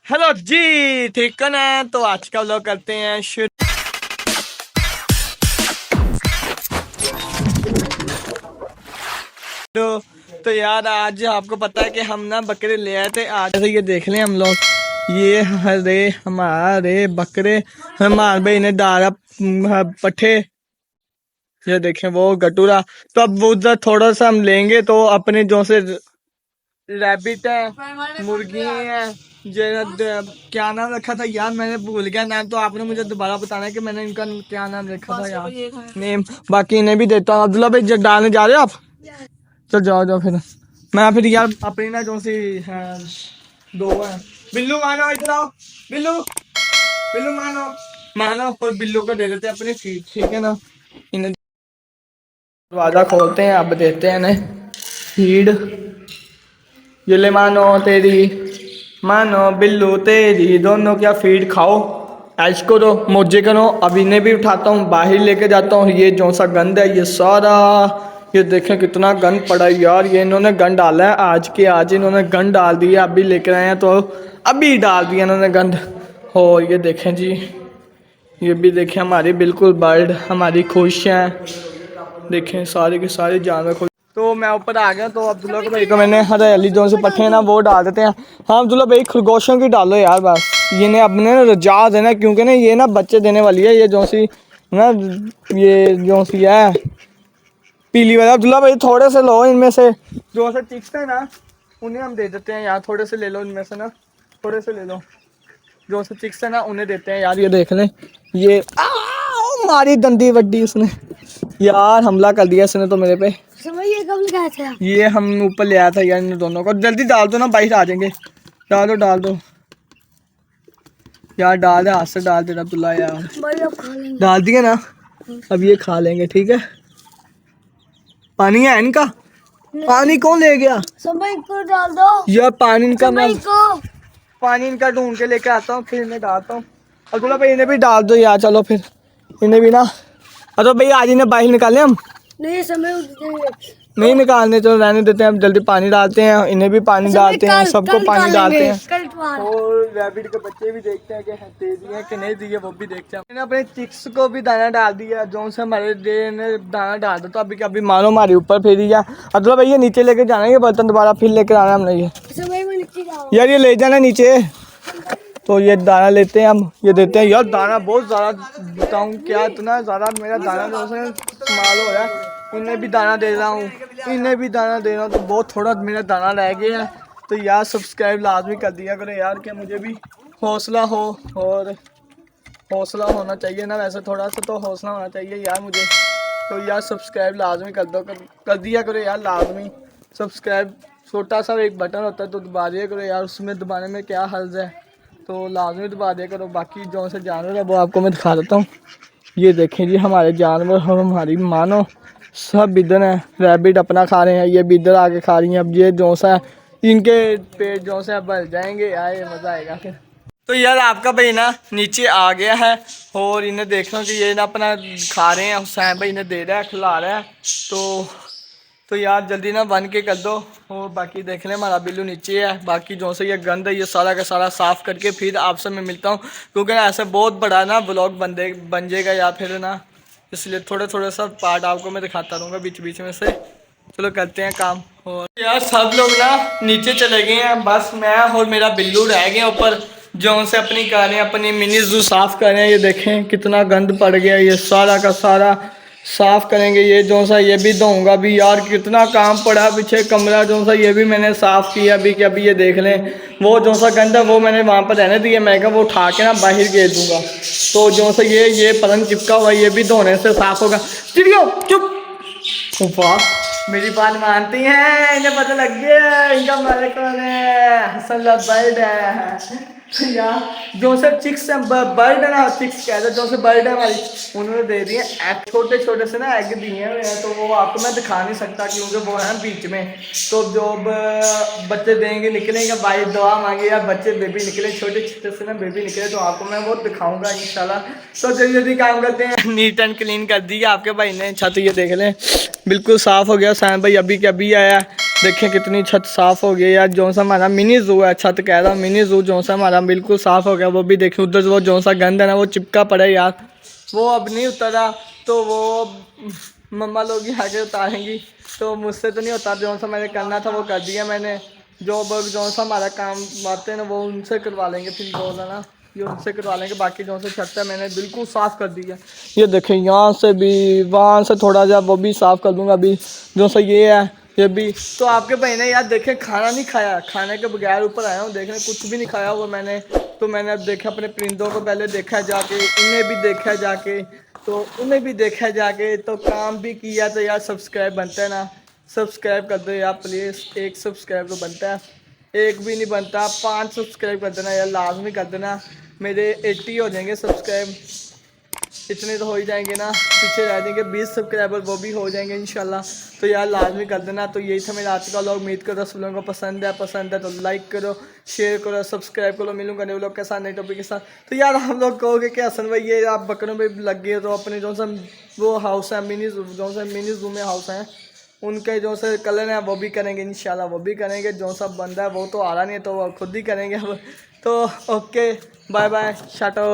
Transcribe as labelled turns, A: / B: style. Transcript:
A: Hello जी, ठीक है ना। तो आज का व्लॉग करते हैं शुरू। तो यार आज आपको पता है कि हम ना बकरे ले आए थे आज। ये देख लें हम लोग, ये हरे हमारे बकरे हमारे भाई ने डाला पट्ठे। ये देखें वो गटूरा। तो अब वो उधर थोड़ा सा हम लेंगे तो अपने जो से रैबिट है, मुर्गी है, क्या नाम रखा था यार, मैंने भूल गया नाम। तो आपने मुझे दोबारा बताना है कि मैंने इनका क्या नाम रखा था यार, नेम। बाकी इन्हें भी देता हूँ। अब्दुल्ला भाई डालने जा रहे हो आप? चल जाओ जाओ फिर। मैं फिर यार अपनी ना जो सी है दो है। बिल्लू मानो इधर आओ। बिल्लू बिल्लू मानो मानो और बिल्लू को दे देते हैं अपनी फीड, ठीक है ना। इन्हें दरवाजा खोलते हैं, अब देते हैं इन्हें फीड। ये ले मानो तेरी, मानो बिल्लू तेरी, दोनों क्या फीड खाओ, ऐश करो, मौजे करो। अब इन्हें भी उठाता हूँ, बाहर लेके जाता हूँ। ये जो सा गंद है ये सारा, ये देखें कितना गंद पड़ा है यार। ये इन्होंने गंद डाला है आज के आज, इन्होंने गंद डाल दिया। अभी लेकर आए हैं तो अभी डाल दिया इन्होंने गंद। हो ये देखें जी, ये भी देखें हमारी बिल्कुल बर्ड हमारी खुश हैं। देखें सारे के सारे जानवर खुश। तो मैं ऊपर आ गया। तो अब्दुल्ला को भाई को मैंने हरियाली जो से पट्टे हैं ना वो डाल देते हैं। हाँ अब्दुल्ला भाई खरगोशों की डालो यार बस, ये ने अपने ना रजा देना, क्योंकि ना ये ना बच्चे देने वाली है। ये जो सी ना, ये जो सी है पीली वाला। अब्दुल्ला भाई थोड़े से लो इनमें से, जो से चिक्स है ना उन्हें हम दे देते हैं यार। थोड़े से ले लो इनमें से ना, थोड़े से ले लो। जो से चिक्स है ना उन्हें देते हैं यार। ये देख लें, ये मारी दंदी वड्डी उसने यार, हमला कर दिया इसने तो मेरे पे।
B: ये कब लगाया था?
A: ये हम ऊपर ले आया था यार इन दोनों को। जल्दी डाल दो ना, बाहर आ जाएंगे। डाल दो डाल दो यार, डाल दे हाथ से डाल दे अब्दुल्ला यार। डाल दिए ना, अब ये खा लेंगे ठीक है। पानी है इनका? पानी कौन ले गया?
B: समय को डाल दो
A: यार पानी इनका, मैं
B: को।
A: पानी इनका ढूंढ के लेके आता हूँ, फिर इन्हें डालता हूँ। अब्दुल्ला भाई इन्हें भी डाल दो यार। चलो फिर इन्हें भी ना, अरे भाई आज इन्हें बाहर निकालें हम।
B: नहीं समय
A: नहीं निकालने, चलो रहने देते हैं। अब जल्दी पानी डालते हैं, इन्हें भी पानी डालते हैं, सबको पानी डालते हैं। और रैबिट के बच्चे भी देखते हैं कि दे दिए कि नहीं दिए, वो भी देखते हैं। मैंने अपने चिक्स को भी दाना डाल दिया, जो से हमारे ने दाना डाल दो। तो अभी कभी मानो हमारे ऊपर फेरी या अब्दुल्ला भैया नीचे लेके जाना है ये बर्तन, दोबारा फिर लेकर आना हमने। ये यार ये ले जाना नीचे। तो ये दाना लेते हैं हम, ये देते हैं यार। दाना बहुत ज़्यादा बताऊँ क्या, इतना ज़्यादा मेरा दाना जो है इस्तेमाल हो रहा है। इन्हें भी दाना दे रहा हूँ, इन्हें भी दाना दे रहा हूँ। तो बहुत थोड़ा मेरा दाना रह गया है। तो यार सब्सक्राइब लाजमी कर दिया करो यार, कि मुझे भी हौसला हो। और हौसला होना चाहिए ना, वैसे थोड़ा सा तो हौसला होना चाहिए यार मुझे। तो यार सब्सक्राइब लाजमी कर दो, कर दिया करो यार लाजमी। सब्सक्राइब छोटा सा एक बटन होता है तो दबा दिया करो यार, उसमें दबाने में क्या हर्ज है। तो लाजमी दबा दिया करो। बाकी जो से जानवर है वो आपको मैं दिखा देता हूँ। ये देखें जी हमारे जानवर, हम हमारी मानो सब इधर हैं। रैबिट अपना खा रहे हैं, ये भी इधर आके खा रही हैं। अब ये जो सा इनके पेट जो से भर जाएंगे यार, ये मज़ा आएगा फिर। तो यार आपका भाई ना नीचे आ गया है और इन्हें देख लो कि ये ना अपना खा रहे हैं। हुसैन भाई इन्हें दे रहा है, खिला रहा है। तो यार जल्दी ना बन के कर दो। और बाकी देख लें हमारा बिल्लू नीचे है। बाकी जो से ये गंद है ये सारा का सारा साफ़ करके फिर आपसे मैं मिलता हूँ, क्योंकि ना ऐसे बहुत बड़ा ना ब्लॉग बन जाएगा या फिर ना, इसलिए थोड़े थोड़े सा पार्ट आपको मैं दिखाता रहूँगा बीच बीच में से। चलो करते हैं काम। और यार सब लोग ना नीचे चले गए हैं, बस मैं और मेरा बिल्लू रह गए ऊपर, जो से अपनी कारें अपनी मिनी जू साफ़ कर रहे हैं। ये देखें कितना गंद पड़ गया, ये सारा का सारा साफ़ करेंगे। ये जो सा ये भी धोऊंगा भी यार, कितना काम पड़ा पीछे कमरा जो सा ये भी मैंने साफ़ किया अभी कि अभी। ये देख लें वो जो सा गंदा वो मैंने वहाँ पर रहने दिया, मैं कहा वो उठा के ना बाहर गेर दूँगा। तो जो सा ये पलंग चिपका हुआ ये भी धोने से साफ़ होगा। चिड़ियो चुप, वाह मेरी बात मानती हैं, इन्हें पता लग गया इनका मालिक कौन है। हसन बर्ड है यार, जो से चिक्स बर्ड है ना, चिक्स कहते हैं जो से बर्ड है हमारी, उन्होंने दे दिए एग, छोटे छोटे से ना एग दिए हुए हैं। तो वो आपको मैं दिखा नहीं सकता क्योंकि वो है बीच में। तो जो बच्चे देंगे निकलेंगे, भाई दुआ मांगे या बच्चे बेबी निकले, छोटे छोटे से ना बेबी निकले, तो आपको मैं वो दिखाऊंगा इंशाल्लाह। तो जल्दी जल्दी काम करते हैं। नीट एंड क्लीन कर दिया आपके भाई ने छत, ये देख लें बिल्कुल साफ़ हो गया। सैन भाई अभी के अभी आया, देखें कितनी छत साफ़ हो गई यार। जो सा हमारा मिनी ज़ू है, छत कह रहा हूँ मिनी ज़ू, जो सा हमारा बिल्कुल साफ़ हो गया। वो भी देखें उधर वो जो सा गंद है ना वो चिपका पड़ा है यार, वो अब नहीं उतरा तो वो मम्मा लोग ही आगे उतारेंगी, तो मुझसे तो नहीं होता। जो सा मैंने करना था वो कर दिया मैंने। जो सा हमारा काम आते हैं ना वो उनसे करवा लेंगे, फिर जो है ना ये उनसे करवा लेंगे। बाकी जो से छत है मैंने बिल्कुल साफ़ कर दिया। ये देखें यहाँ से भी, वहाँ से थोड़ा जा वो भी साफ़ कर दूँगा अभी। जो सा ये है ये भी। तो आपके भाई ने यार देखें खाना नहीं खाया, खाने के बगैर ऊपर आया हूँ देखने, कुछ भी नहीं खाया हुआ मैंने। तो मैंने अब देखा अपने परिंदों को पहले देखा जाके, उन्हें भी देखा जाके, तो उन्हें भी देखा जाके, तो काम भी किया। तो यार सब्सक्राइब बनता है ना, सब्सक्राइब कर दो यार प्लीज़। एक सब्सक्राइब तो बनता है, एक भी नहीं बनता, 5 सब्सक्राइब कर देना यार, लाजमी कर देना। मेरे 80 हो जाएंगे सब्सक्राइब, इतने तो हो ही जाएंगे ना, पीछे रह जाएंगे 20 सब्सक्राइबर, वो भी हो जाएंगे इंशाल्लाह। तो यार लाजमी कर देना। तो यही था मेरा आज का व्लॉग। उम्मीद करो सब लोगों को पसंद है तो लाइक करो, शेयर करो, सब्सक्राइब करो। मिलूंगा नए व्लॉग के साथ, नए टॉपिक के साथ। तो यार हम लोग कहोगे कि हसन भाई ये आप बकरों में लग गए, तो अपने जो सा वो हाउस है मिनी जू में हाउस है, उनके जो से कलर हैं वो भी करेंगे इंशाल्लाह, वो भी करेंगे। जो सब बंदा है वो तो आ रहा नहीं है तो वो खुद ही करेंगे अब। तो ओके, बाय बाय, शाटो।